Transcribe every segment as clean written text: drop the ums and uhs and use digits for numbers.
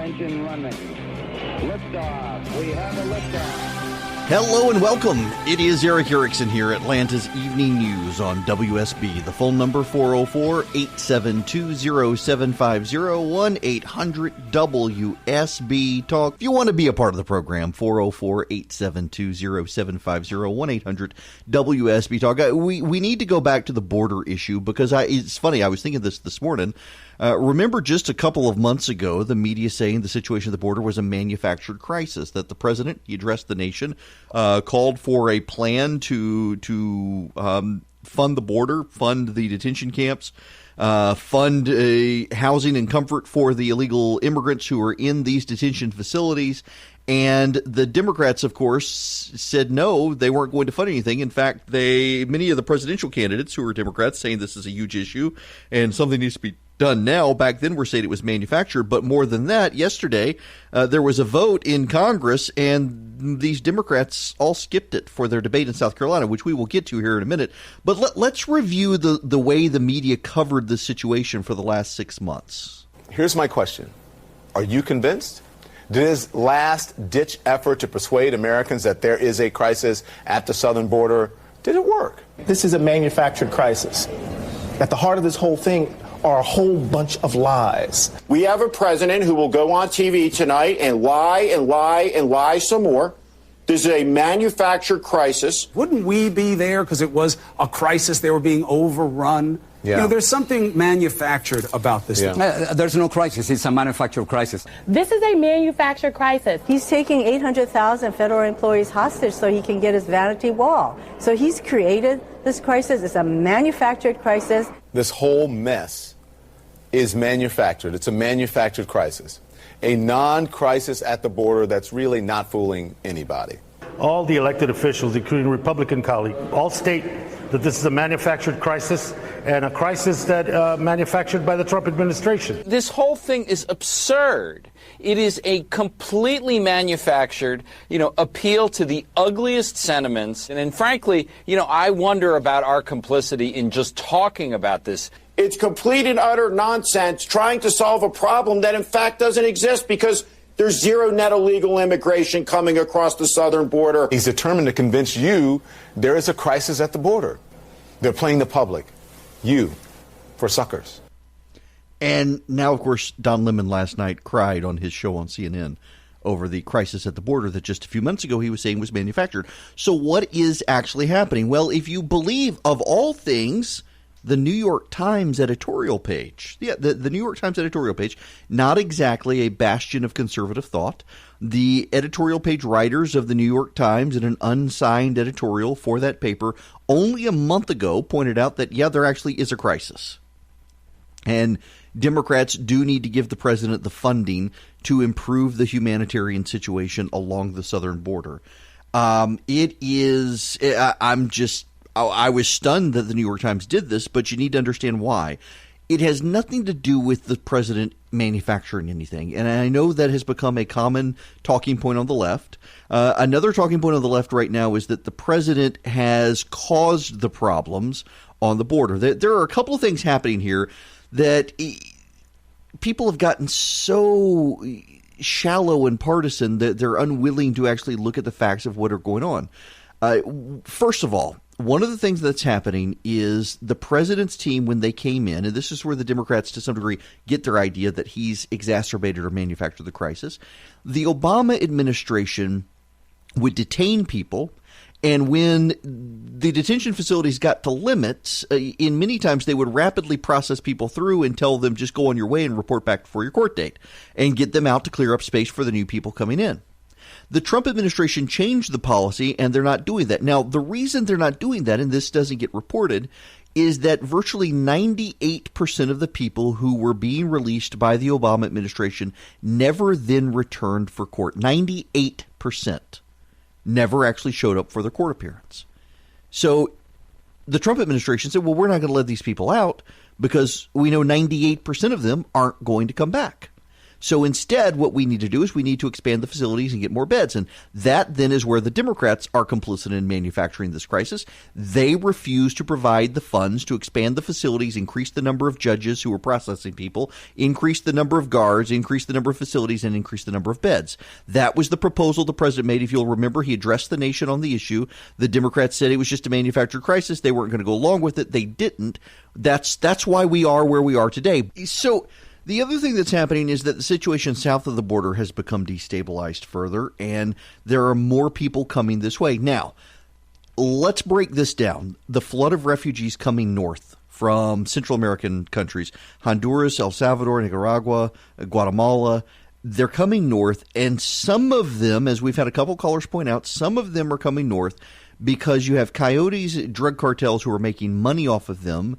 Engine running. Liftoff. We have a liftoff. Hello and welcome. It is Eric Erickson here, Atlanta's Evening News on WSB. The phone number 404-872-0750, 1-800-WSB Talk. If you want to be a part of the program, 404-872-0750, 1-800-WSB Talk. We need to go back to the border issue because it's funny. I was thinking this morning. Remember just a couple of months ago, the media saying the situation at the border was a manufactured crisis, that the president, he addressed the nation, called for a plan to fund the border, fund the detention camps, fund housing and comfort for the illegal immigrants who are in these detention facilities. And the Democrats, of course, said no, they weren't going to fund anything. In fact, many of the presidential candidates who are Democrats saying this is a huge issue and something needs to be done now. Back then, we're saying it was manufactured. But more than that, yesterday, there was a vote in Congress, and these Democrats all skipped it for their debate in South Carolina, which we will get to here in a minute. But let's review the way the media covered the situation for the last 6 months. Here's my question. Are you convinced? Did his last-ditch effort to persuade Americans that there is a crisis at the southern border, did it work? This is a manufactured crisis. At the heart of this whole thing are a whole bunch of lies. We have a president who will go on TV tonight and lie and lie and lie some more. This is a manufactured crisis. Wouldn't we be there because it was a crisis? They were being overrun. Yeah. You know, there's something manufactured about this. Yeah. There's no crisis. It's a manufactured crisis. This is a manufactured crisis. He's taking 800,000 federal employees hostage so he can get his vanity wall. So he's created this crisis. It's a manufactured crisis. This whole mess is manufactured. It's a manufactured crisis. A non-crisis at the border that's really not fooling anybody. All the elected officials, including Republican colleagues, all state that this is a manufactured crisis and a crisis that manufactured by the Trump administration. This whole thing is absurd. It is a completely manufactured, appeal to the ugliest sentiments. And frankly, I wonder about our complicity in just talking about this. It's complete and utter nonsense trying to solve a problem that in fact doesn't exist because there's zero net illegal immigration coming across the southern border. He's determined to convince you there is a crisis at the border. They're playing the public, you, for suckers. And now, of course, Don Lemon last night cried on his show on CNN over the crisis at the border that just a few months ago he was saying was manufactured. So what is actually happening? Well, if you believe, of all things, the New York Times editorial page. Yeah, the New York Times editorial page, not exactly a bastion of conservative thought. The editorial page writers of the New York Times in an unsigned editorial for that paper only a month ago pointed out that, yeah, there actually is a crisis. And Democrats do need to give the president the funding to improve the humanitarian situation along the southern border. I was stunned that the New York Times did this, but you need to understand why. It has nothing to do with the president manufacturing anything. And I know that has become a common talking point on the left. Another talking point on the left right now is that the president has caused the problems on the border. There are a couple of things happening here that people have gotten so shallow and partisan that they're unwilling to actually look at the facts of what are going on. First of all, one of the things that's happening is the president's team, when they came in, and this is where the Democrats to some degree get their idea that he's exacerbated or manufactured the crisis. The Obama administration would detain people, and when the detention facilities got to limits, in many times they would rapidly process people through and tell them just go on your way and report back for your court date and get them out to clear up space for the new people coming in. The Trump administration changed the policy, and they're not doing that. Now, the reason they're not doing that, and this doesn't get reported, is that virtually 98% of the people who were being released by the Obama administration never then returned for court. 98% never actually showed up for their court appearance. So the Trump administration said, well, we're not going to let these people out because we know 98% of them aren't going to come back. So instead, what we need to do is we need to expand the facilities and get more beds. And that then is where the Democrats are complicit in manufacturing this crisis. They refuse to provide the funds to expand the facilities, increase the number of judges who are processing people, increase the number of guards, increase the number of facilities, and increase the number of beds. That was the proposal the president made. If you'll remember, he addressed the nation on the issue. The Democrats said it was just a manufactured crisis. They weren't going to go along with it. They didn't. That's why we are where we are today. So the other thing that's happening is that the situation south of the border has become destabilized further, and there are more people coming this way. Now, let's break this down. The flood of refugees coming north from Central American countries, Honduras, El Salvador, Nicaragua, Guatemala, they're coming north, and some of them, as we've had a couple callers point out, some of them are coming north because you have coyotes, drug cartels who are making money off of them.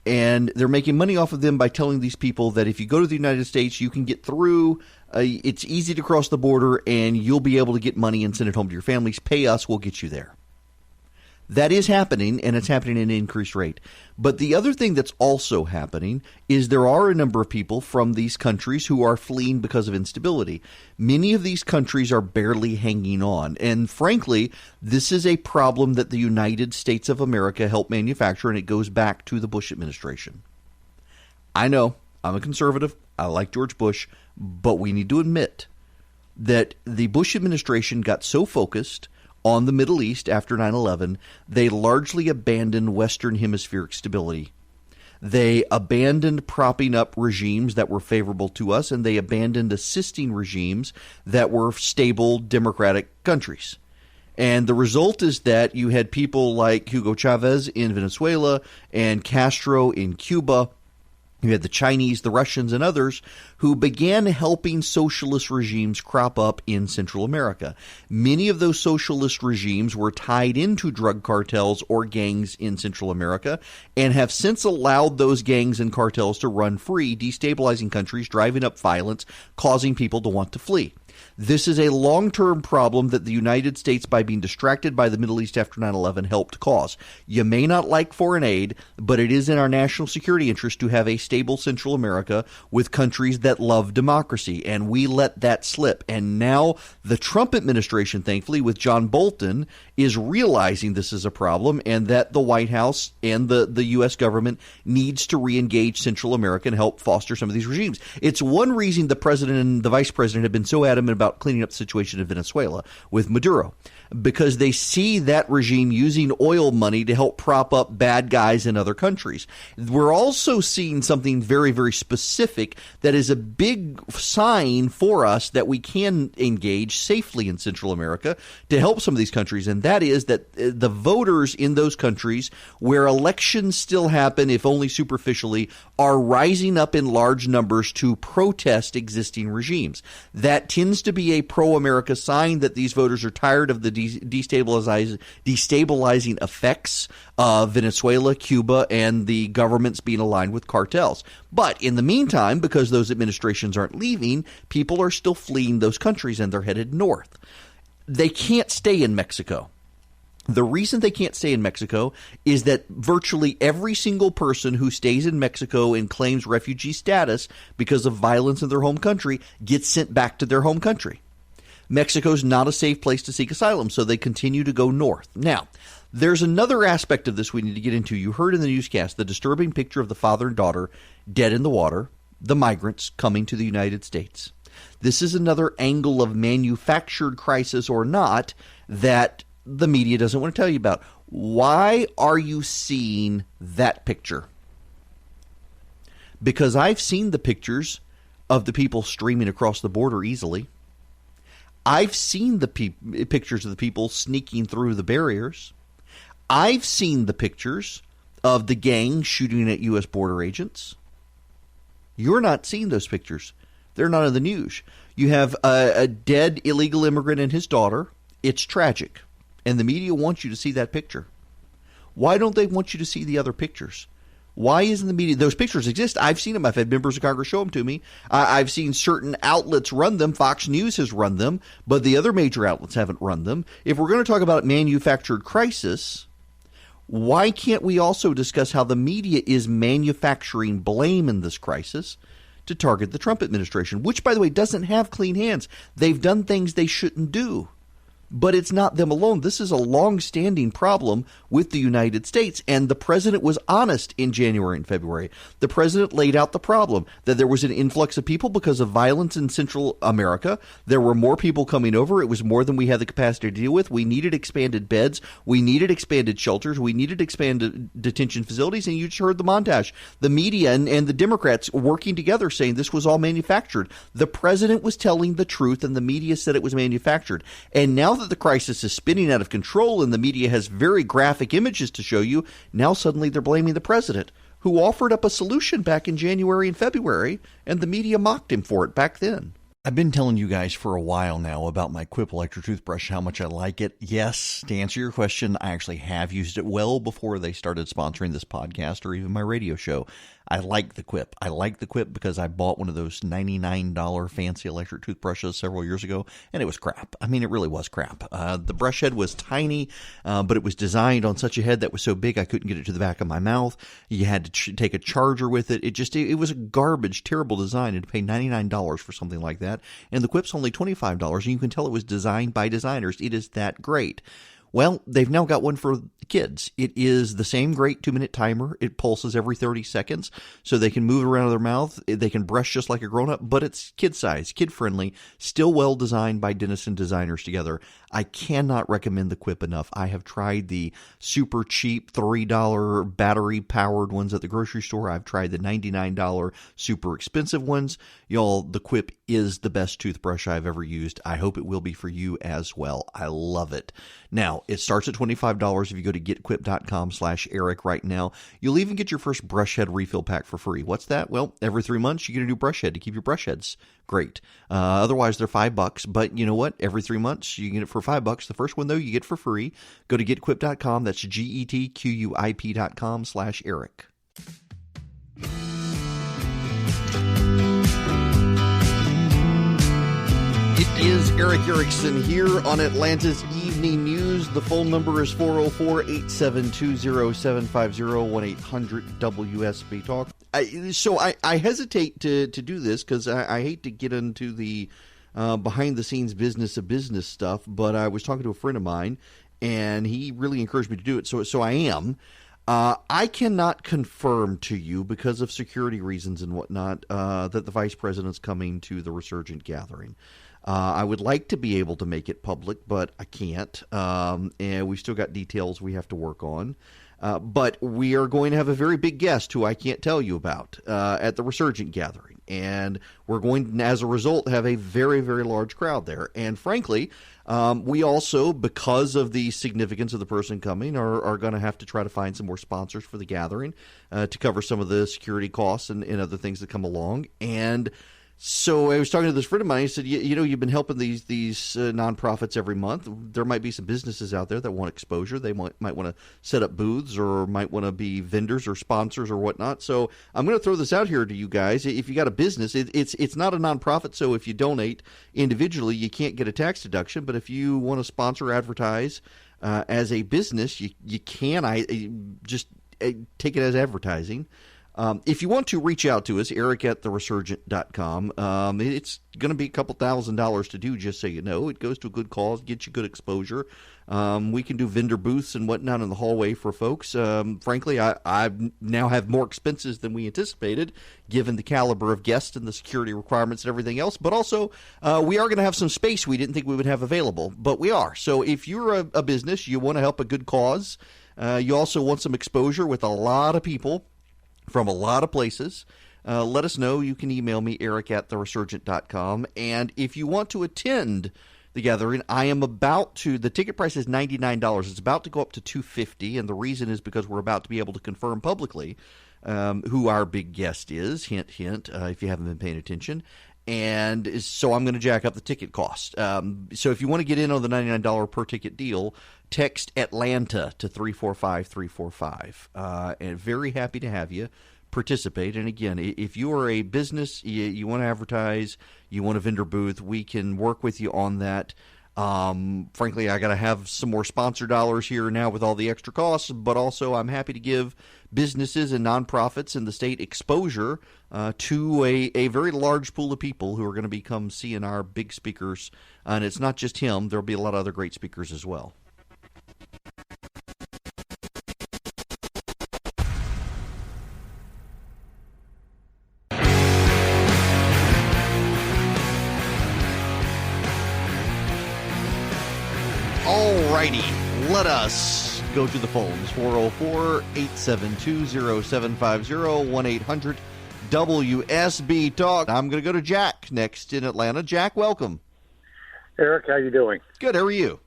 And they're making money off of them by telling these people that if you go to the United States, you can get through. It's easy to cross the border, and you'll be able to get money and send it home to your families. Pay us, we'll get you there. That is happening, and it's happening at an increased rate. But the other thing that's also happening is there are a number of people from these countries who are fleeing because of instability. Many of these countries are barely hanging on. And frankly, this is a problem that the United States of America helped manufacture, and it goes back to the Bush administration. I know, I'm a conservative. I like George Bush. But we need to admit that the Bush administration got so focused on the Middle East after 9/11, they largely abandoned Western hemispheric stability. They abandoned propping up regimes that were favorable to us, and they abandoned assisting regimes that were stable democratic countries. And the result is that you had people like Hugo Chavez in Venezuela and Castro in Cuba. You had the Chinese, the Russians, and others who began helping socialist regimes crop up in Central America. Many of those socialist regimes were tied into drug cartels or gangs in Central America and have since allowed those gangs and cartels to run free, destabilizing countries, driving up violence, causing people to want to flee. This is a long-term problem that the United States, by being distracted by the Middle East after 9/11, helped cause. You may not like foreign aid, but it is in our national security interest to have a stable Central America with countries that love democracy, and we let that slip. And now the Trump administration, thankfully, with John Bolton, is realizing this is a problem and that the White House and the U.S. government needs to re-engage Central America and help foster some of these regimes. It's one reason the president and the vice president have been so adamant about cleaning up the situation in Venezuela with Maduro, because they see that regime using oil money to help prop up bad guys in other countries. We're also seeing something very, very specific that is a big sign for us that we can engage safely in Central America to help some of these countries, and that is that the voters in those countries where elections still happen, if only superficially, are rising up in large numbers to protest existing regimes. That tends to be a pro-America sign that these voters are tired of the destabilizing effects of Venezuela, Cuba, and the governments being aligned with cartels. But in the meantime, because those administrations aren't leaving, people are still fleeing those countries and they're headed north. They can't stay in Mexico. The reason they can't stay in Mexico is that virtually every single person who stays in Mexico and claims refugee status because of violence in their home country gets sent back to their home country. Mexico's not a safe place to seek asylum, so they continue to go north. Now, there's another aspect of this we need to get into. You heard in the newscast the disturbing picture of the father and daughter dead in the water, the migrants coming to the United States. This is another angle of manufactured crisis or not that the media doesn't want to tell you about. Why are you seeing that picture? Because I've seen the pictures of the people streaming across the border easily. I've seen the pictures of the people sneaking through the barriers. I've seen the pictures of the gang shooting at U.S. border agents. You're not seeing those pictures. They're not in the news. You have a dead illegal immigrant and his daughter. It's tragic. And the media wants you to see that picture. Why don't they want you to see the other pictures? Why isn't the media? Those pictures exist. I've seen them. I've had members of Congress show them to me. I've seen certain outlets run them. Fox News has run them, but the other major outlets haven't run them. If we're going to talk about manufactured crisis, why can't we also discuss how the media is manufacturing blame in this crisis to target the Trump administration, which, by the way, doesn't have clean hands. They've done things they shouldn't do. But it's not them alone. This is a long-standing problem with the United States, and the president was honest in January and February. The president laid out the problem, that there was an influx of people because of violence in Central America. There were more people coming over. It was more than we had the capacity to deal with. We needed expanded beds. We needed expanded shelters. We needed expanded detention facilities, and you just heard the montage. The media and the Democrats working together saying this was all manufactured. The president was telling the truth, and the media said it was manufactured. And now that the crisis is spinning out of control and the media has very graphic images to show you, now suddenly they're blaming the president, who offered up a solution back in January and February, and the media mocked him for it back then. I've been telling you guys for a while now about my Quip electric toothbrush, how much I like it. Yes, to answer your question, I actually have used it well before they started sponsoring this podcast or even my radio show. I like the Quip. I like the Quip because I bought one of those $99 fancy electric toothbrushes several years ago, and it was crap. I mean, it really was crap. The brush head was tiny, but it was designed on such a head that was so big I couldn't get it to the back of my mouth. You had to take a charger with it. It was a garbage, terrible design, and to pay $99 for something like that. And the Quip's only $25, and you can tell it was designed by designers. It is that great. Well, they've now got one for kids. It is the same great 2-minute timer. It pulses every 30 seconds, so they can move around their mouth. They can brush just like a grown-up, but it's kid-size, kid-friendly, still well-designed by dentists and designers together. I cannot recommend the Quip enough. I have tried the super cheap $3 battery-powered ones at the grocery store. I've tried the $99 super expensive ones. Y'all, the Quip is the best toothbrush I've ever used. I hope it will be for you as well. I love it. Now, it starts at $25 if you go to getquip.com/Eric right now. You'll even get your first brush head refill pack for free. What's that? Well, every 3 months you get a new brush head to keep your brush heads great. Otherwise, they're $5. But you know what? Every 3 months you get it for $5. The first one, though, you get for free. Go to getquip.com. That's getquip.com/Eric. It is Eric Erickson here on Atlanta's Evening News. The phone number is 404-872-0750, 1-800-WSB-TALK. I hesitate to do this because I hate to get into the behind-the-scenes business of business stuff, but I was talking to a friend of mine, and he really encouraged me to do it, so I am. I cannot confirm to you, because of security reasons and whatnot, that the vice president's coming to the Resurgent gathering. I would like to be able to make it public, but I can't. And we've still got details we have to work on. But we are going to have a very big guest who I can't tell you about at the Resurgent gathering. And we're going, as a result, have a very, very large crowd there. And frankly, we also, because of the significance of the person coming, are going to have to try to find some more sponsors for the gathering to cover some of the security costs and other things that come along. And so I was talking to this friend of mine. He said, you know, you've been helping these nonprofits every month. There might be some businesses out there that want exposure. They might want to set up booths or might want to be vendors or sponsors or whatnot. So I'm going to throw this out here to you guys. If you got a business, it's not a nonprofit, so if you donate individually, you can't get a tax deduction. But if you want to sponsor or advertise as a business, you can. Just take it as advertising. If you want to reach out to us, eric@theresurgent.com. It's going to be a couple $1,000s to do, just so you know. It goes to a good cause, gets you good exposure. We can do vendor booths and whatnot in the hallway for folks. Frankly, I now have more expenses than we anticipated, given the caliber of guests and the security requirements and everything else. But also, we are going to have some space we didn't think we would have available, but we are. So if you're a business, you want to help a good cause, you also want some exposure with a lot of people from a lot of places, let us know. You can email me, eric@theresurgent.com. And if you want to attend the gathering, I am about to, the ticket price is $99. It's about to go up to $250, and the reason is because we're about to be able to confirm publicly who our big guest is. Hint, hint, if you haven't been paying attention. And so I'm going to jack up the ticket cost. So if you want to get in on the $99 per ticket deal, text Atlanta to 345-345. And very happy to have you participate. And again, if you are a business, you want to advertise, you want a vendor booth, we can work with you on that. Frankly, I got to have some more sponsor dollars here now with all the extra costs, but also I'm happy to give businesses and nonprofits in the state exposure to a very large pool of people who are going to become CNR big speakers. And it's not just him. There'll be a lot of other great speakers as well. Alrighty, let us go to the phones. 404-872-0750, 1-800-WSB Talk. I'm going to go to Jack next in Atlanta. Jack, welcome. Eric, how you doing? Good, how are you?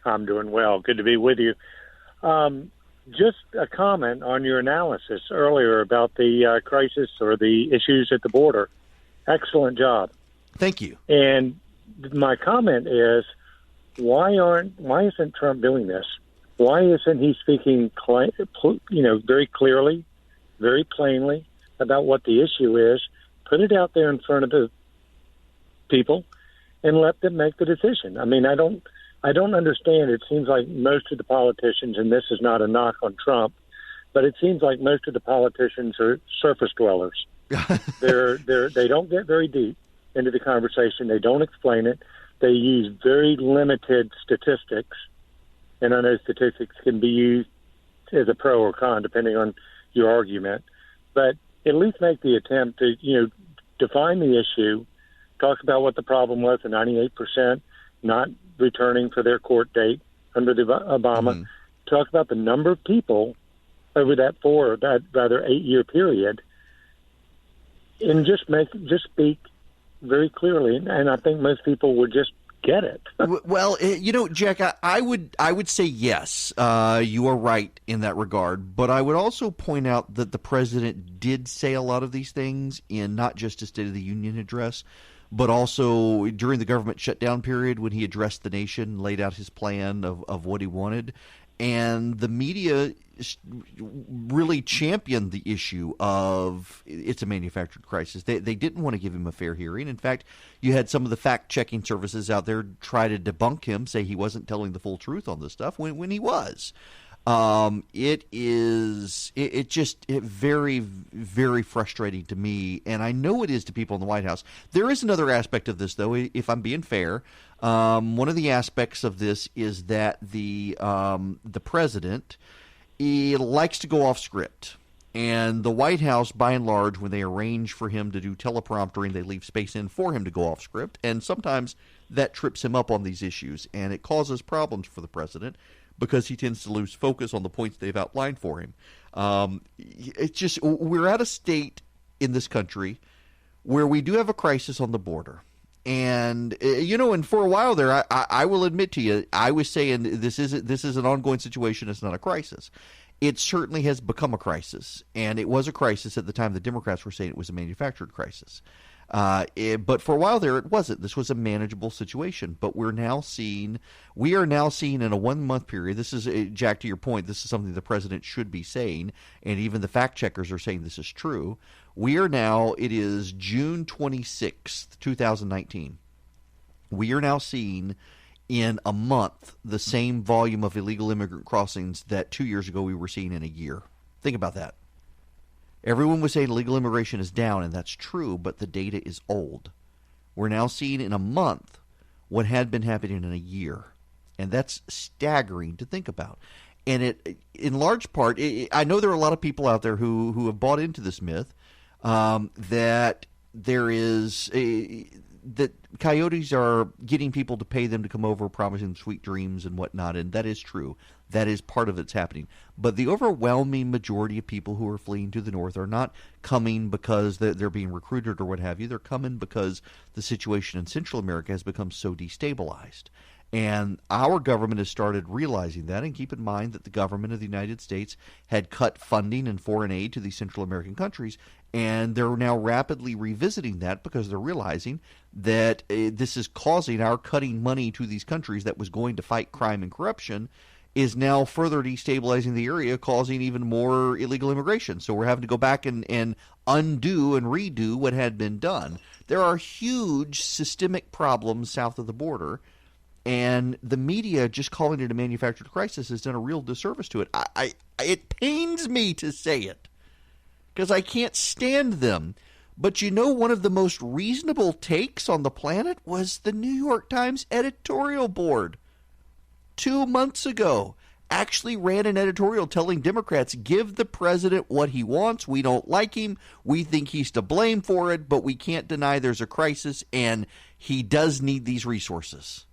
I'm doing well. Good to be with you. Just a comment on your analysis earlier about the crisis or the issues at the border. Excellent job. Thank you. And my comment is, why isn't Trump doing this? Why isn't he speaking, very clearly, very plainly about what the issue is? Put it out there in front of the people, and let them make the decision. I mean, I don't understand. It seems like most of the politicians, and this is not a knock on Trump, but it seems like most of the politicians are surface dwellers. They don't get very deep into the conversation. They don't explain it. They use very limited statistics, and I know statistics can be used as a pro or con depending on your argument. But at least make the attempt to, define the issue, talk about what the problem was, the 98% not returning for their court date under the Obama. Talk about the number of people over that 8-year period, and just speak very clearly, and I think most people would just get it. Well, Jack, I would say yes. You are right in that regard, but I would also point out that the president did say a lot of these things in not just his State of the Union address, but also during the government shutdown period when he addressed the nation, laid out his plan of what he wanted. And the media really championed the issue of it's a manufactured crisis. They didn't want to give him a fair hearing. In fact, you had some of the fact-checking services out there try to debunk him, say he wasn't telling the full truth on this stuff when he was. It's very, very frustrating to me, and I know it is to people in the White House. There is another aspect of this, though, if I'm being fair. One of the aspects of this is that the president likes to go off script, and the White House, by and large, when they arrange for him to do telepromptering, they leave space in for him to go off script, and sometimes that trips him up on these issues, and it causes problems for the president, because he tends to lose focus on the points they've outlined for him. It's just, we're at a state in this country where we do have a crisis on the border. And, and for a while there, I will admit to you, I was saying this is an ongoing situation. It's not a crisis. It certainly has become a crisis. And it was a crisis at the time the Democrats were saying it was a manufactured crisis. But for a while there, it wasn't. This was a manageable situation. But we are now seeing in a 1 month period, this is, Jack, to your point, this is something the president should be saying, and even the fact checkers are saying this is true. It is June 26th, 2019. We are now seeing in a month the same volume of illegal immigrant crossings that 2 years ago we were seeing in a year. Think about that. Everyone was saying illegal immigration is down, and that's true, but the data is old. We're now seeing in a month what had been happening in a year, and that's staggering to think about. And it, in large part, I know there are a lot of people out there who have bought into this myth that there is that coyotes are getting people to pay them to come over, promising them sweet dreams and whatnot, and that is true. That is part of it's happening. But the overwhelming majority of people who are fleeing to the north are not coming because they're being recruited or what have you. They're coming because the situation in Central America has become so destabilized. And our government has started realizing that, and keep in mind that the government of the United States had cut funding and foreign aid to these Central American countries, and they're now rapidly revisiting that because they're realizing that this is causing our cutting money to these countries that was going to fight crime and corruption is now further destabilizing the area, causing even more illegal immigration. So we're having to go back and undo and redo what had been done. There are huge systemic problems south of the border. And the media just calling it a manufactured crisis has done a real disservice to it. It pains me to say it because I can't stand them. But one of the most reasonable takes on the planet was the New York Times editorial board 2 months ago. Actually ran an editorial telling Democrats, give the president what he wants. We don't like him. We think he's to blame for it, but we can't deny there's a crisis, and he does need these resources.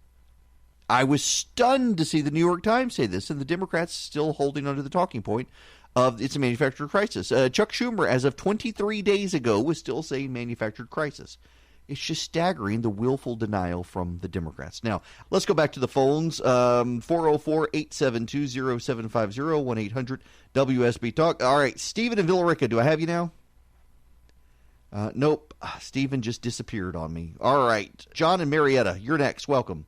I was stunned to see the New York Times say this, and the Democrats still holding onto the talking point of it's a manufactured crisis. Chuck Schumer, as of 23 days ago, was still saying manufactured crisis. It's just staggering, the willful denial from the Democrats. Now, let's go back to the phones. 404-872-0750, 1-800-WSB-TALK. All right, Stephen in Villarica, do I have you now? Nope. Stephen just disappeared on me. All right. John and Marietta, you're next. Welcome.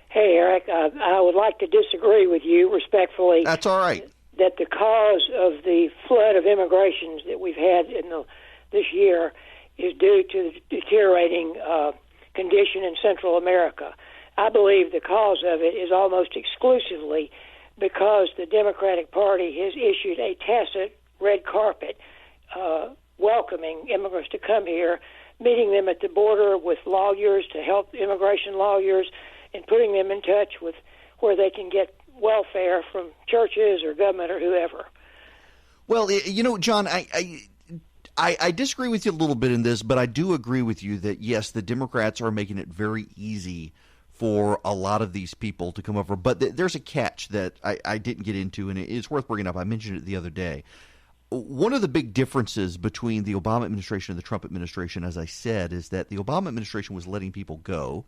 Hey, Eric. I would like to disagree with you respectfully. That's all right. That the cause of the flood of immigrations that we've had this year is due to the deteriorating condition in Central America. I believe the cause of it is almost exclusively because the Democratic Party has issued a tacit red carpet welcoming immigrants to come here, meeting them at the border with lawyers to help immigration lawyers, and putting them in touch with where they can get welfare from churches or government or whoever. Well, John, I disagree with you a little bit in this, but I do agree with you that, yes, the Democrats are making it very easy for a lot of these people to come over. But there's a catch that I didn't get into, and it's worth bringing up. I mentioned it the other day. One of the big differences between the Obama administration and the Trump administration, as I said, is that the Obama administration was letting people go,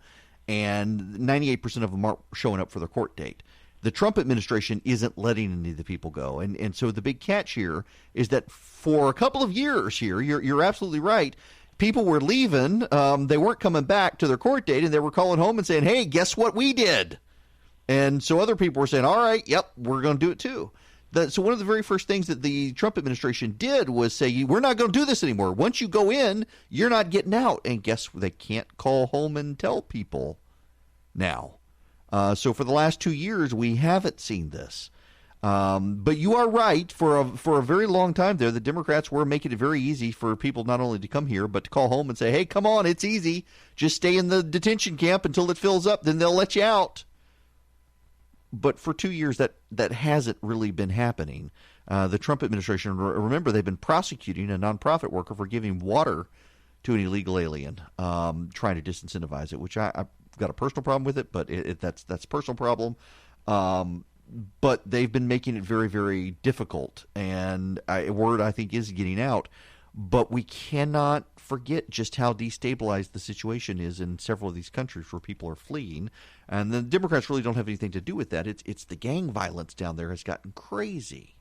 and 98% of them aren't showing up for their court date. The Trump administration isn't letting any of the people go. And so the big catch here is that for a couple of years here, you're absolutely right, people were leaving. They weren't coming back to their court date, and they were calling home and saying, hey, guess what we did? And so other people were saying, all right, yep, we're going to do it too. So one of the very first things that the Trump administration did was say, we're not going to do this anymore. Once you go in, you're not getting out. And guess what? They can't call home and tell people now. So for the last 2 years, we haven't seen this. But you are right. For a very long time there, the Democrats were making it very easy for people not only to come here, but to call home and say, hey, come on, it's easy. Just stay in the detention camp until it fills up. Then they'll let you out. But for 2 years, that hasn't really been happening. The Trump administration, remember, they've been prosecuting a nonprofit worker for giving water to an illegal alien, trying to disincentivize it, which I've got a personal problem with it, but that's a personal problem. But they've been making it very, very difficult, and word, I think, is getting out. But we cannot forget just how destabilized the situation is in several of these countries where people are fleeing. And the Democrats really don't have anything to do with that. It's the gang violence down there has gotten crazy.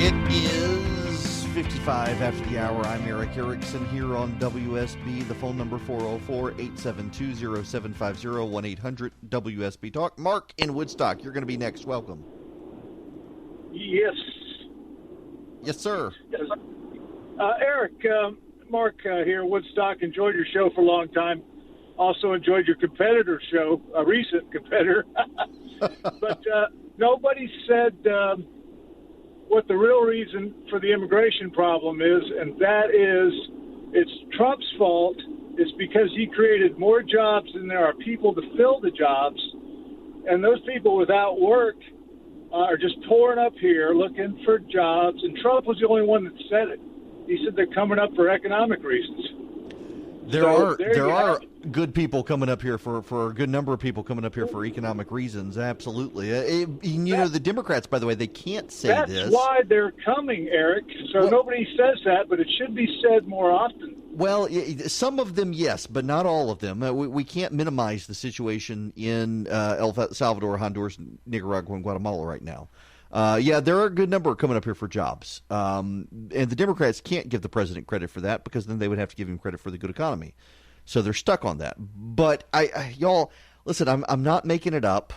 It is 55 after the hour. I'm Eric Erickson here on WSB. The phone number 404-872-0750, 1-800-WSB-TALK. Mark in Woodstock, you're going to be next. Welcome. Yes. Yes, sir. Yes. Eric, Mark here, Woodstock. Enjoyed your show for a long time. Also enjoyed your competitor show, a recent competitor. But nobody said what the real reason for the immigration problem is, and that is it's Trump's fault. It's because he created more jobs than there are people to fill the jobs, and those people without work are just pouring up here looking for jobs, and Trump was the only one that said it. He said they're coming up for economic reasons. There are good people coming up here for a good number of people coming up here for economic reasons. Absolutely. The Democrats, by the way, they can't say that's this. That's why they're coming, Eric. So nobody says that, but it should be said more often. Well, some of them, yes, but not all of them. We can't minimize the situation in El Salvador, Honduras, Nicaragua, and Guatemala right now. There are a good number coming up here for jobs. And the Democrats can't give the president credit for that because then they would have to give him credit for the good economy. So they're stuck on that. But y'all, listen, I'm not making it up.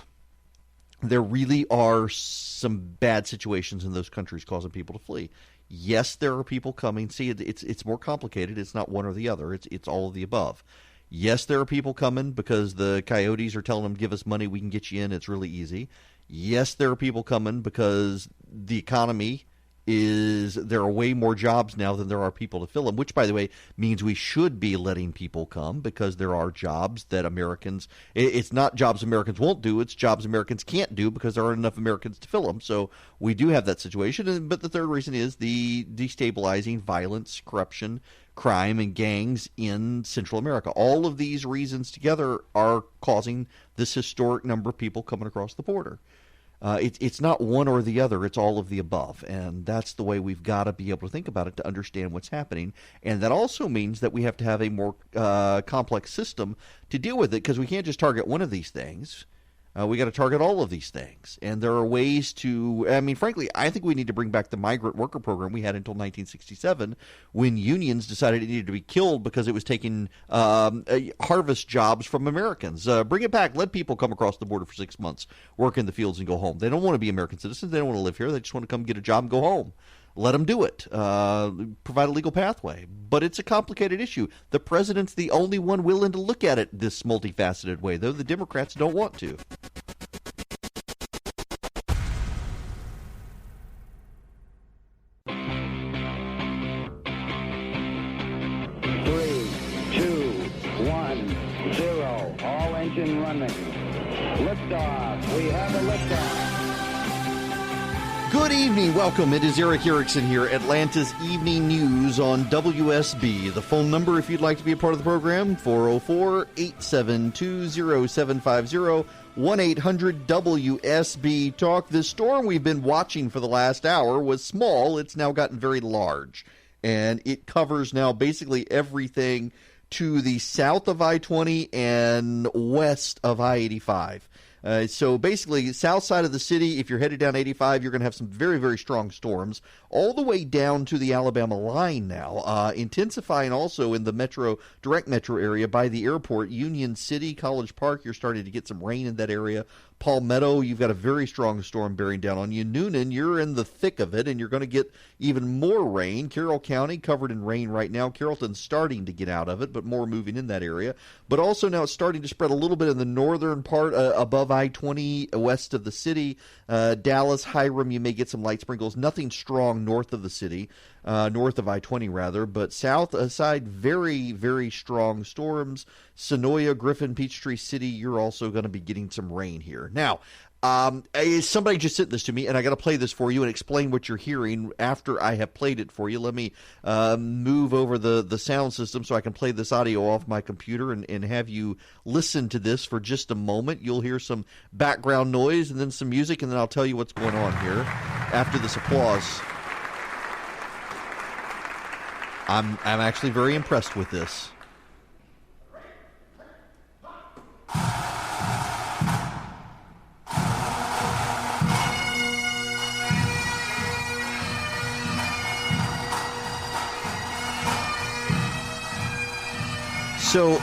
there really are some bad situations in those countries causing people to flee. Yes, there are people coming. See, it's more complicated. It's not one or the other. It's all of the above. Yes, there are people coming because the coyotes are telling them, give us money, we can get you in. It's really easy. Yes, there are people coming because the economy there are way more jobs now than there are people to fill them, which, by the way, means we should be letting people come because there are jobs that it's not jobs Americans won't do, it's jobs Americans can't do because there aren't enough Americans to fill them. So we do have that situation. But the third reason is the destabilizing violence, corruption, crime, and gangs in Central America. All of these reasons together are causing this historic number of people coming across the border. It's not one or the other. It's all of the above. And that's the way we've got to be able to think about it to understand what's happening. And that also means that we have to have a more complex system to deal with it, because we can't just target one of these things. We got to target all of these things. And there are ways to, frankly, I think we need to bring back the migrant worker program we had until 1967, when unions decided it needed to be killed because it was taking harvest jobs from Americans. Bring it back. Let people come across the border for 6 months, work in the fields, and go home. They don't want to be American citizens. They don't want to live here. They just want to come get a job and go home. Let them do it. Provide a legal pathway. But it's a complicated issue. The president's the only one willing to look at it this multifaceted way, though the Democrats don't want to. All engine running. Liftoff. We have a liftoff. Good evening. Welcome. It is Eric Erickson here, Atlanta's Evening News on WSB. The phone number, if you'd like to be a part of the program, 404-872-0750, 1-800-WSB Talk. The storm we've been watching for the last hour was small. It's now gotten very large, and it covers now basically everything to the south of I-20 and west of I-85. So basically, south side of the city, if you're headed down 85, you're going to have some very, very strong storms all the way down to the Alabama line now, intensifying also in the direct metro area by the airport. Union City, College Park, you're starting to get some rain in that area. Palmetto, you've got a very strong storm bearing down on you. Noonan, you're in the thick of it, and you're going to get even more rain. Carroll County, covered in rain right now. Carrollton's starting to get out of it, but more moving in that area. But also now it's starting to spread a little bit in the northern part above I-20, west of the city. Dallas, Hiram, you may get some light sprinkles. Nothing strong north of the city, north of I-20 rather, but south side, very, very strong storms. Sonoya, Griffin, Peachtree City, you're also going to be getting some rain here. Now, somebody just sent this to me, and I got to play this for you and explain what you're hearing after I have played it for you. Let me move over the sound system so I can play this audio off my computer and have you listen to this for just a moment. You'll hear some background noise and then some music, and then I'll tell you what's going on here after this applause. I'm actually very impressed with this. So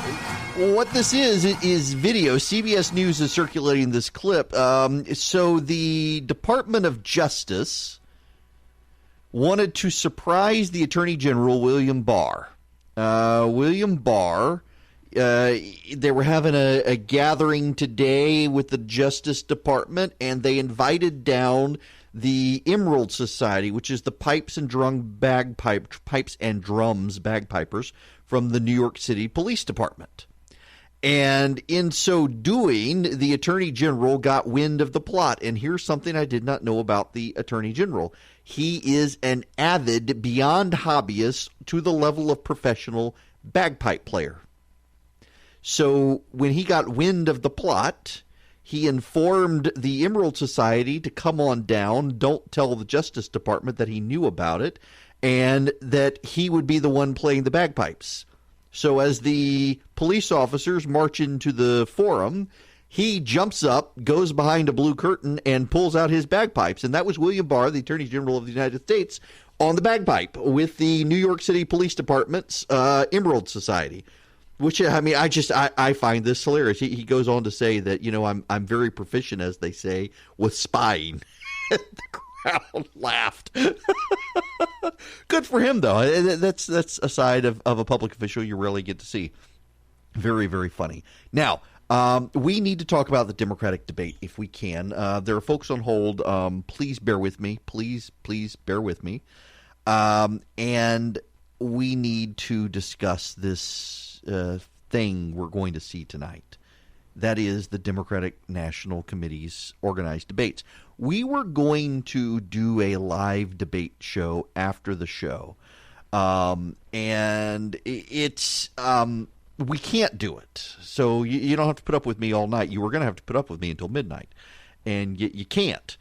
what this is video. CBS News is circulating this clip. So the Department of Justice wanted to surprise the Attorney General, William Barr. William Barr, they were having a gathering today with the Justice Department, and they invited down the Emerald Society, which is the pipes and drums bagpipers from the New York City Police Department. And in so doing, the Attorney General got wind of the plot. And here's something I did not know about the Attorney General. He is an avid, beyond hobbyist, to the level of professional bagpipe player. So when he got wind of the plot, he informed the Emerald Society to come on down, don't tell the Justice Department that he knew about it, and that he would be the one playing the bagpipes. So as the police officers march into the forum, he jumps up, goes behind a blue curtain, and pulls out his bagpipes. And that was William Barr, the Attorney General of the United States, on the bagpipe with the New York City Police Department's Emerald Society. Which, I mean, I find this hilarious. He goes on to say that, I'm very proficient, as they say, with spying. The crowd laughed. Good for him, though. That's a side of a public official you rarely get to see. Very, very funny. Now, we need to talk about the Democratic debate if we can. There are folks on hold. Please bear with me. Please bear with me. And we need to discuss this thing we're going to see tonight. That is the Democratic National Committee's organized debates. We were going to do a live debate show after the show. And it's we can't do it. So you don't have to put up with me all night. You were going to have to put up with me until midnight. And you can't.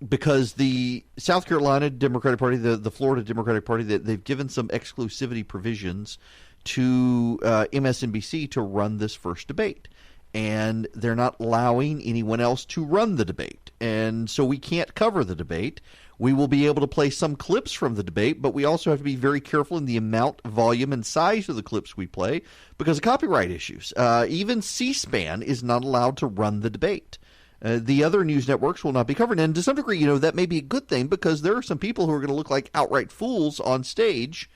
Because the South Carolina Democratic Party, the Florida Democratic Party, they've given some exclusivity provisions to MSNBC to run this first debate. And they're not allowing anyone else to run the debate. And so we can't cover the debate. We will be able to play some clips from the debate, but we also have to be very careful in the amount, volume, and size of the clips we play because of copyright issues. Even C-SPAN is not allowed to run the debate. The other news networks will not be covered. And to some degree, that may be a good thing because there are some people who are going to look like outright fools on stage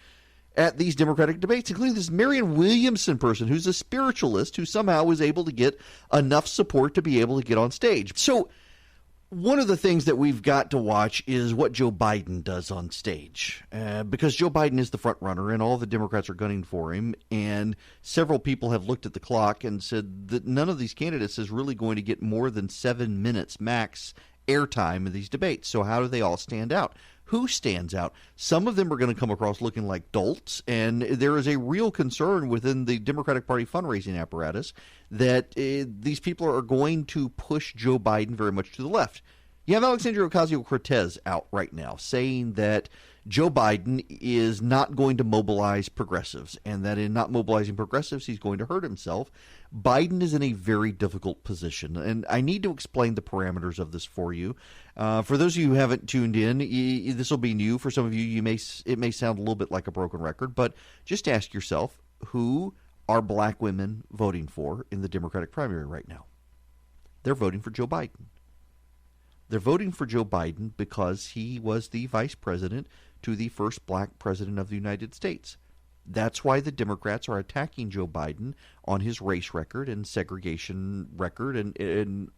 at these Democratic debates, including this Marianne Williamson person who's a spiritualist who somehow was able to get enough support to be able to get on stage. So one of the things that we've got to watch is what Joe Biden does on stage, because Joe Biden is the front runner and all the Democrats are gunning for him. And several people have looked at the clock and said that none of these candidates is really going to get more than 7 minutes max airtime in these debates. So how do they all stand out? Who stands out? Some of them are going to come across looking like dolts, and there is a real concern within the Democratic Party fundraising apparatus that these people are going to push Joe Biden very much to the left. You have Alexandria Ocasio-Cortez out right now saying that Joe Biden is not going to mobilize progressives, and that in not mobilizing progressives, he's going to hurt himself. Biden is in a very difficult position, and I need to explain the parameters of this for you. For those of you who haven't tuned in, this will be new. For some of you, it may sound a little bit like a broken record, but just ask yourself, who are black women voting for in the Democratic primary right now? They're voting for Joe Biden. They're voting for Joe Biden because he was the vice president to the first black president of the United States. That's why the Democrats are attacking Joe Biden on his race record and segregation record and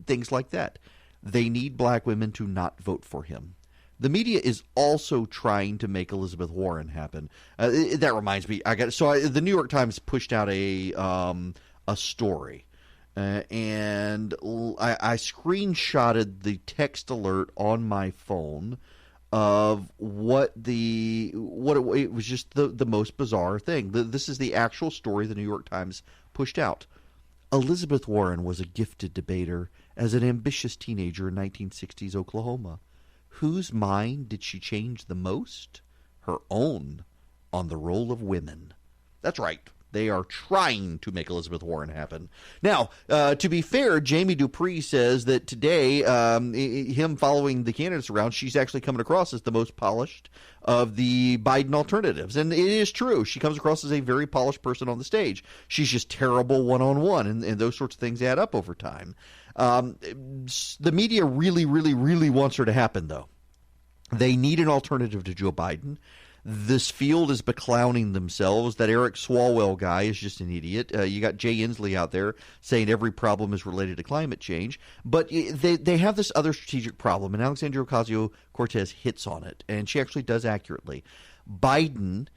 things like that. They need black women to not vote for him. The media is also trying to make Elizabeth Warren happen. That reminds me, the New York Times pushed out a story. And I screenshotted the text alert on my phone of it was just the most bizarre thing. This is the actual story the New York Times pushed out. Elizabeth Warren was a gifted debater as an ambitious teenager in 1960s Oklahoma. Whose mind did she change the most? Her own, on the role of women. That's right. They are trying to make Elizabeth Warren happen. Now, to be fair, Jamie Dupree says that today, him following the candidates around, she's actually coming across as the most polished of the Biden alternatives. And it is true. She comes across as a very polished person on the stage. She's just terrible one-on-one, and those sorts of things add up over time. The media really, really, really wants her to happen, though. They need an alternative to Joe Biden. This field is beclowning themselves. That Eric Swalwell guy is just an idiot. You got Jay Inslee out there saying every problem is related to climate change. But they have this other strategic problem, and Alexandria Ocasio-Cortez hits on it, and she actually does accurately. Biden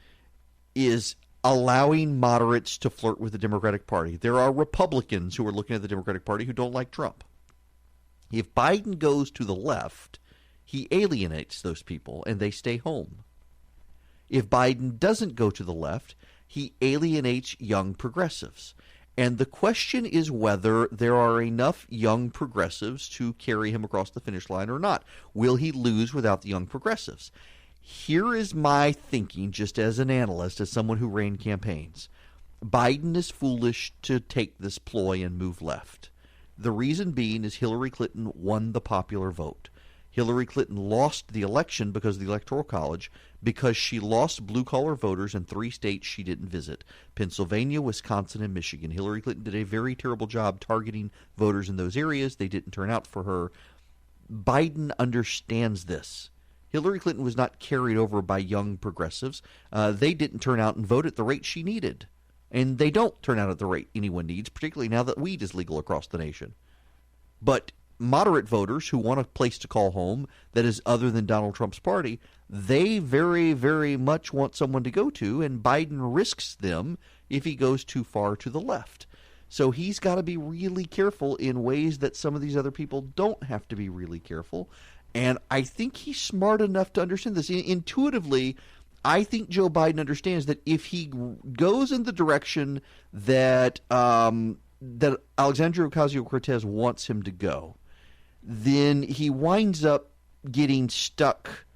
is allowing moderates to flirt with the Democratic Party. There are Republicans who are looking at the Democratic Party who don't like Trump. If Biden goes to the left, he alienates those people, and they stay home. If Biden doesn't go to the left, he alienates young progressives. And the question is whether there are enough young progressives to carry him across the finish line or not. Will he lose without the young progressives? Here is my thinking, just as an analyst, as someone who ran campaigns. Biden is foolish to take this ploy and move left. The reason being is Hillary Clinton won the popular vote. Hillary Clinton lost the election because of the Electoral College, because she lost blue-collar voters in 3 states she didn't visit: Pennsylvania, Wisconsin, and Michigan. Hillary Clinton did a very terrible job targeting voters in those areas. They didn't turn out for her. Biden understands this. Hillary Clinton was not carried over by young progressives. They didn't turn out and vote at the rate she needed. And they don't turn out at the rate anyone needs, particularly now that weed is legal across the nation. But moderate voters who want a place to call home that is other than Donald Trump's party, they very, very much want someone to go to, and Biden risks them if he goes too far to the left. So he's got to be really careful in ways that some of these other people don't have to be really careful. And I think he's smart enough to understand this. Intuitively, I think Joe Biden understands that if he goes in the direction that that Alexandria Ocasio-Cortez wants him to go, then he winds up getting stuck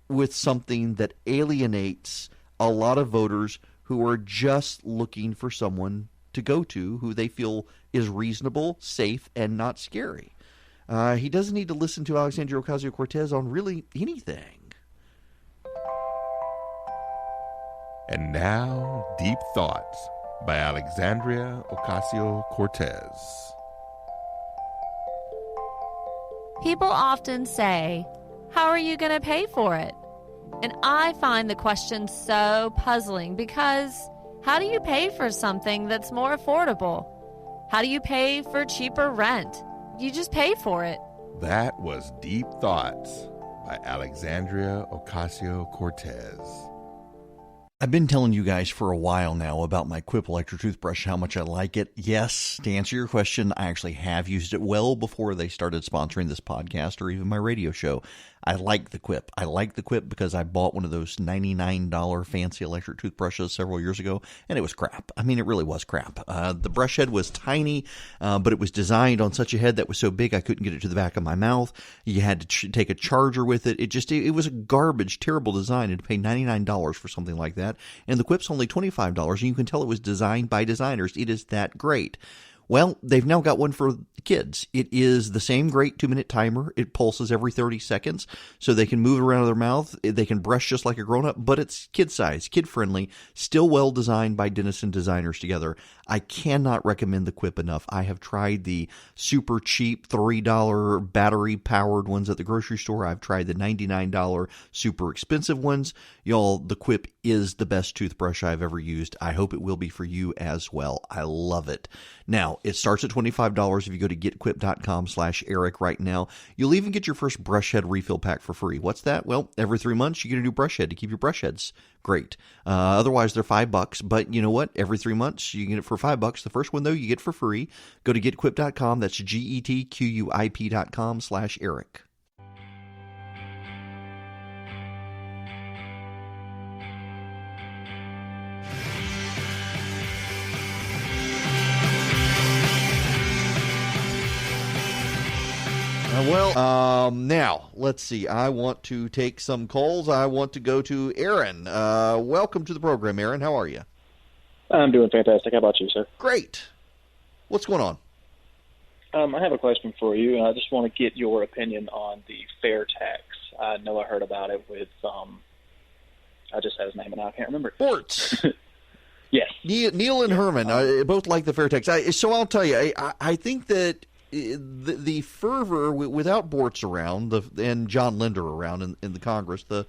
with something that alienates a lot of voters who are just looking for someone to go to who they feel is reasonable, safe, and not scary. He doesn't need to listen to Alexandria Ocasio-Cortez on really anything. And now, Deep Thoughts by Alexandria Ocasio-Cortez. People often say, "How are you going to pay for it?" And I find the question so puzzling because how do you pay for something that's more affordable? How do you pay for cheaper rent? You just pay for it. That was Deep Thoughts by Alexandria Ocasio-Cortez. I've been telling you guys for a while now about my Quip electric toothbrush, how much I like it. Yes, to answer your question, I actually have used it well before they started sponsoring this podcast or even my radio show. I like the Quip. I like the Quip because I bought one of those $99 fancy electric toothbrushes several years ago, and it was crap. I mean, it really was crap. The brush head was tiny, but it was designed on such a head that was so big I couldn't get it to the back of my mouth. You had to take a charger with it. It was a garbage, terrible design, and to pay $99 for something like that. And the Quip's only $25, and you can tell it was designed by designers. It is that great. Well, they've now got one for kids. It is the same great 2-minute timer. It pulses every 30 seconds, so they can move around their mouth. They can brush just like a grown-up, but it's kid-size, kid-friendly, still well-designed by dentists and designers together. I cannot recommend the Quip enough. I have tried the super cheap $3 battery-powered ones at the grocery store. I've tried the $99 super expensive ones. Y'all, the Quip is the best toothbrush I've ever used. I hope it will be for you as well. I love it. Now, it starts at $25 if you go to getquip.com/Eric right now. You'll even get your first brush head refill pack for free. What's that? Well, every 3 months you get a new brush head to keep your brush heads great. Otherwise, they're $5. But you know what? Every 3 months you get it for $5. The first one, though, you get for free. Go to getquip.com. That's getquip.com/Eric. Now, let's see. I want to take some calls. I want to go to Aaron. Welcome to the program, Aaron. How are you? I'm doing fantastic. How about you, sir? Great. What's going on? I have a question for you, and I just want to get your opinion on the fair tax. I know I heard about it with, I just had his name and I can't remember. Bortz. Yes. Neil and Herman both like the fair tax. So I'll tell you, I think that the fervor without Bortz around and John Linder around in the Congress, the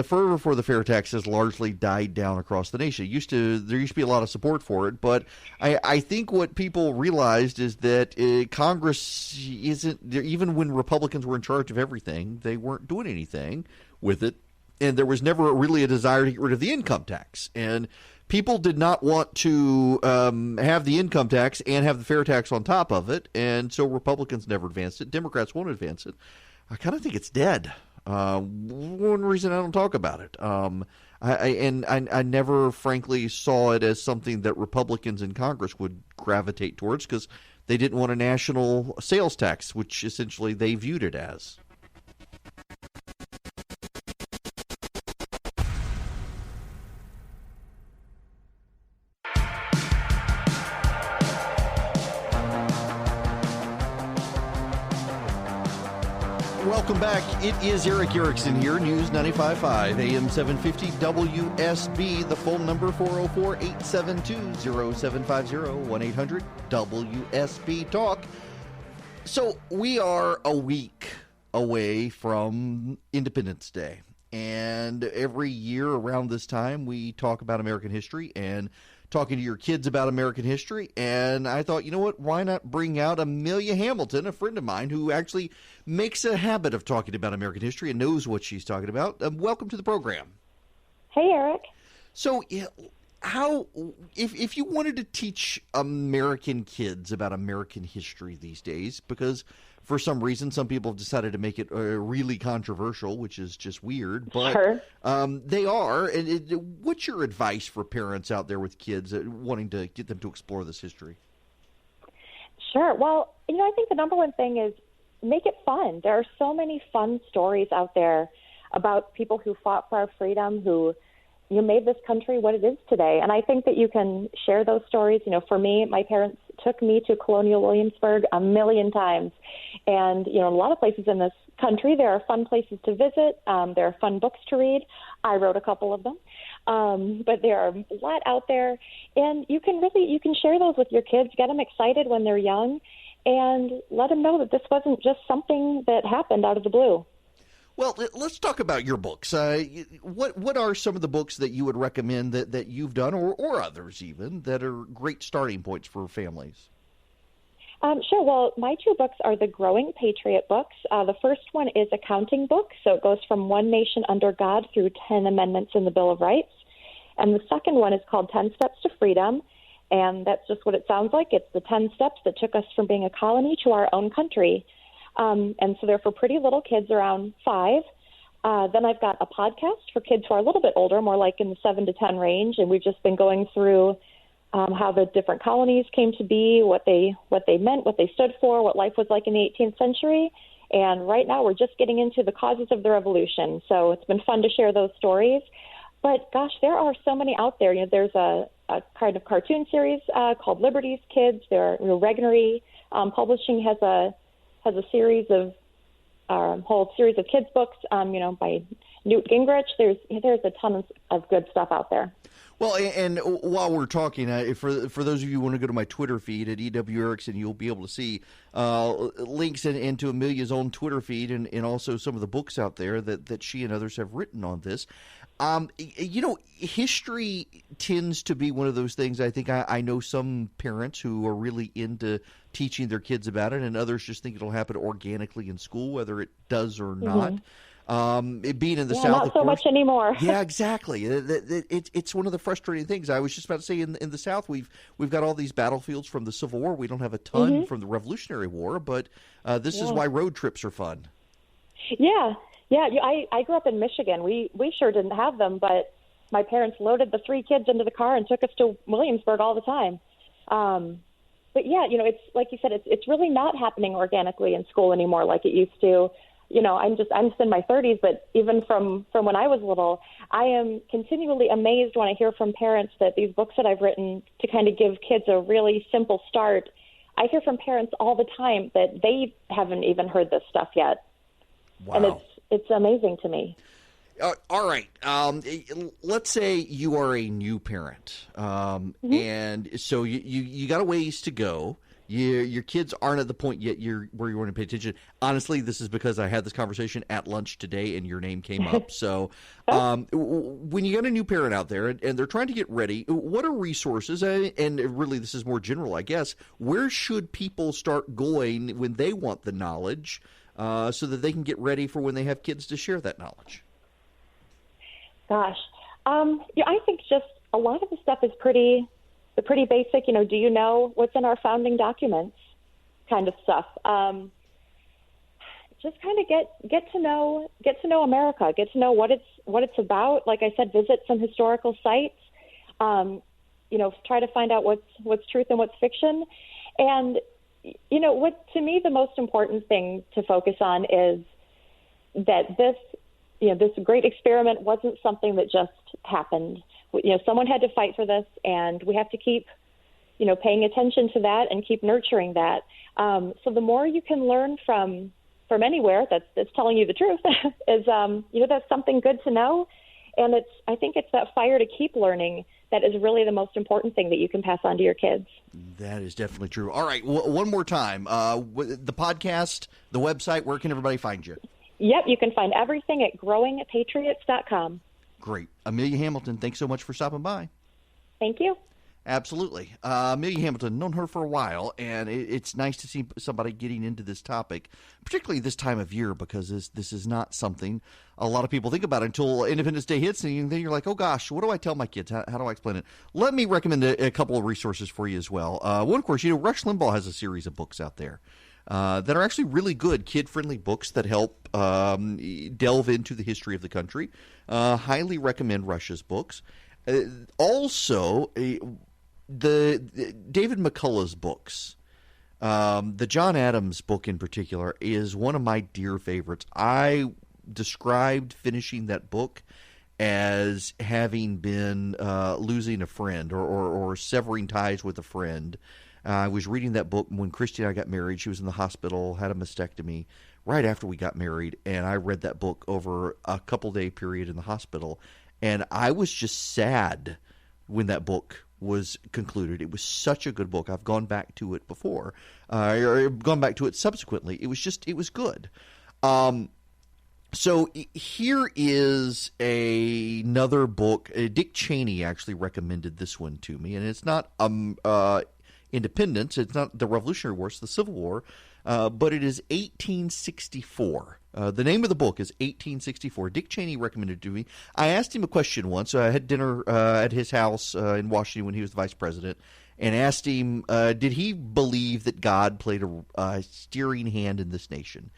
fervor for the fair tax has largely died down across the nation. There used to be a lot of support for it, but I think what people realized is that Congress isn't, even when Republicans were in charge of everything, they weren't doing anything with it, and there was never really a desire to get rid of the income tax. And people did not want to have the income tax and have the fair tax on top of it, and so Republicans never advanced it. Democrats won't advance it. I kind of think it's dead. One reason I don't talk about it. I never, frankly, saw it as something that Republicans in Congress would gravitate towards because they didn't want a national sales tax, which essentially they viewed it as. Welcome back. It is Eric Erickson here, News 95.5, AM 750 WSB. The phone number 404-872-0750, 1-800-WSB Talk. So we are a week away from Independence Day. And every year around this time, we talk about American history and talking to your kids about American history. And I thought, you know what, why not bring out Amelia Hamilton, a friend of mine who actually makes a habit of talking about American history and knows what she's talking about. Welcome to the program. Hey, Eric. So how, if you wanted to teach American kids about American history these days, because for some reason, some people have decided to make it really controversial, which is just weird. But Sure. They are. And what's your advice for parents out there with kids wanting to get them to explore this history? Sure. Well, I think the number one thing is make it fun. There are so many fun stories out there about people who fought for our freedom, who made this country what it is today. And I think that you can share those stories. For me, my parents took me to Colonial Williamsburg a million times. And, in a lot of places in this country, there are fun places to visit. There are fun books to read. I wrote a couple of them. But there are a lot out there. And you can share those with your kids, get them excited when they're young, and let them know that this wasn't just something that happened out of the blue. Well, let's talk about your books. What are some of the books that you would recommend that you've done, or others even, that are great starting points for families? Sure. Well, my two books are the Growing Patriot books. The first one is a counting book, so it goes from One Nation Under God through 10 amendments in the Bill of Rights. And the second one is called 10 Steps to Freedom, and that's just what it sounds like. It's the 10 steps that took us from being a colony to our own country. And so they're for pretty little kids around 5. Then I've got a podcast for kids who are a little bit older, more like in the 7 to 10 range. And we've just been going through how the different colonies came to be, what they meant, what they stood for, what life was like in the 18th century. And right now we're just getting into the causes of the revolution. So it's been fun to share those stories. But gosh, there are so many out there. There's a kind of cartoon series called Liberty's Kids. There are Regnery Publishing has a series of whole series of kids books, by Newt Gingrich. There's a ton of good stuff out there. Well, and while we're talking, for those of you who want to go to my Twitter feed at EW Erickson, you'll be able to see links into Amelia's own Twitter feed and also some of the books out there that she and others have written on this. History tends to be one of those things. I think I know some parents who are really into teaching their kids about it, and others just think it'll happen organically in school, whether it does or not. It being in the South, not so much anymore. Yeah, exactly. It's one of the frustrating things. I was just about to say in the South, we've got all these battlefields from the Civil War. We don't have a ton from the Revolutionary War, but this is why road trips are fun. Yeah. Yeah, I grew up in Michigan. We sure didn't have them, but my parents loaded the 3 kids into the car and took us to Williamsburg all the time. But yeah, it's like you said, it's really not happening organically in school anymore like it used to. I'm just in my 30s, but even from when I was little, I am continually amazed when I hear from parents that these books that I've written to kind of give kids a really simple start. I hear from parents all the time that they haven't even heard this stuff yet. Wow. And it's amazing to me. All right. Let's say you are a new parent, and so you got a ways to go. Your kids aren't at the point yet where you want to pay attention. Honestly, this is because I had this conversation at lunch today, and your name came up. So when you got a new parent out there, and they're trying to get ready, what are resources? And really, this is more general, I guess. Where should people start going when they want the knowledge? So that they can get ready for when they have kids to share that knowledge? Gosh, I think just a lot of the stuff is pretty basic. Do you know what's in our founding documents? Kind of stuff. Just kind of get to know America. Get to know what it's about. Like I said, visit some historical sites. Try to find out what's truth and what's fiction, and. What to me the most important thing to focus on is that this great experiment wasn't something that just happened. Someone had to fight for this, and we have to keep, paying attention to that and keep nurturing that. So the more you can learn from from anywhere that's telling you the truth is, that's something good to know. And I think it's that fire to keep learning that is really the most important thing that you can pass on to your kids. That is definitely true. All right, one more time. The podcast, the website, where can everybody find you? Yep, you can find everything at growingpatriots.com. Great. Amelia Hamilton, thanks so much for stopping by. Thank you. Absolutely. Amelia Hamilton, known her for a while, and it's nice to see somebody getting into this topic, particularly this time of year, because this is not something a lot of people think about until Independence Day hits, and then you're like, oh gosh, what do I tell my kids? How do I explain it? Let me recommend a couple of resources for you as well. One, of course, Rush Limbaugh has a series of books out there that are actually really good, kid-friendly books that help delve into the history of the country. Highly recommend Rush's books. Also, the David McCullough's books, the John Adams book in particular, is one of my dear favorites. I described finishing that book as having been losing a friend or severing ties with a friend. I was reading that book when Christy and I got married. She was in the hospital, had a mastectomy right after we got married, and I read that book over a couple-day period in the hospital, and I was just sad when that book was concluded. It was such a good book. I've gone back to it before, or gone back to it subsequently. It was good. So here is another book. Dick Cheney actually recommended this one to me, and it's not independence. It's not the Revolutionary War. It's the Civil War, but it is 1864. The name of the book is 1864. Dick Cheney recommended it to me. I asked him a question once. I had dinner at his house in Washington when he was the vice president, and asked him, did he believe that God played a steering hand in this nation?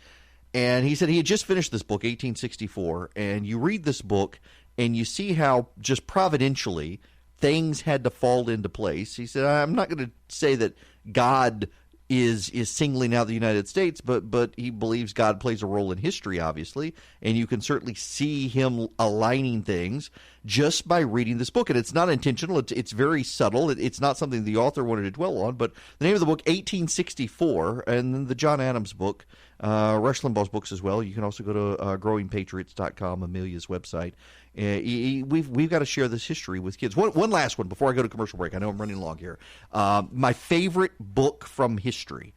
And he said he had just finished this book, 1864, and you read this book, and you see how just providentially things had to fall into place. He said, I'm not going to say that God is singling out the United States, but he believes God plays a role in history, obviously, and you can certainly see him aligning things just by reading this book. And it's not intentional. It's very subtle. It's not something the author wanted to dwell on, but the name of the book, 1864, and then the John Adams book, Rush Limbaugh's books as well. You can also go to growingpatriots.com, Amelia's website. We've got to share this history with kids. One last one before I go to commercial break. I know I'm running long here. My favorite book from history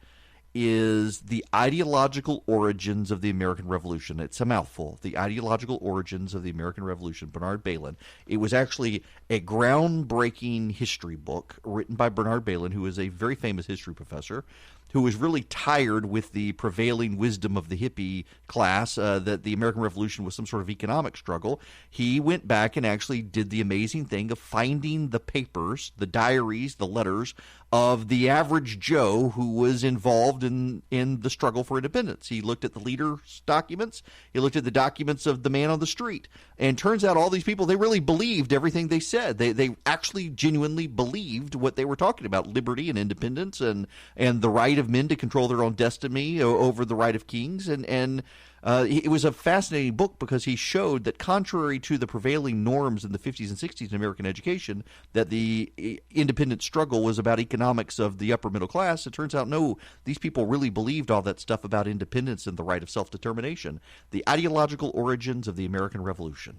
is The Ideological Origins of the American Revolution. It's a mouthful. The Ideological Origins of the American Revolution, Bernard Bailyn. It was actually a groundbreaking history book written by Bernard Bailyn, who is a very famous history professor, who was really tired with the prevailing wisdom of the hippie class, that the American Revolution was some sort of economic struggle. He went back and actually did the amazing thing of finding the papers, the diaries, the letters of the average Joe who was involved in the struggle for independence. He looked at the leaders' documents. He looked at the documents of the man on the street. And turns out all these people, they really believed everything they said. They actually genuinely believed what they were talking about, liberty and independence and the right of men to control their own destiny over the right of kings. And it was a fascinating book because he showed that contrary to the prevailing norms in the 50s and 60s in American education, that the independent struggle was about economics of the upper middle class. It turns out, no, these people really believed all that stuff about independence and the right of self-determination. The Ideological Origins of the American Revolution.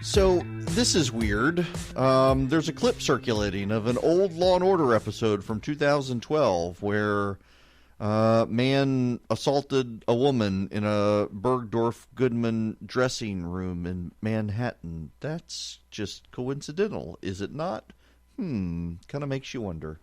So this is weird. There's a clip circulating of an old Law and Order episode from 2012 where a man assaulted a woman in a Bergdorf Goodman dressing room in Manhattan. That's just coincidental, is it not? Kind of makes you wonder.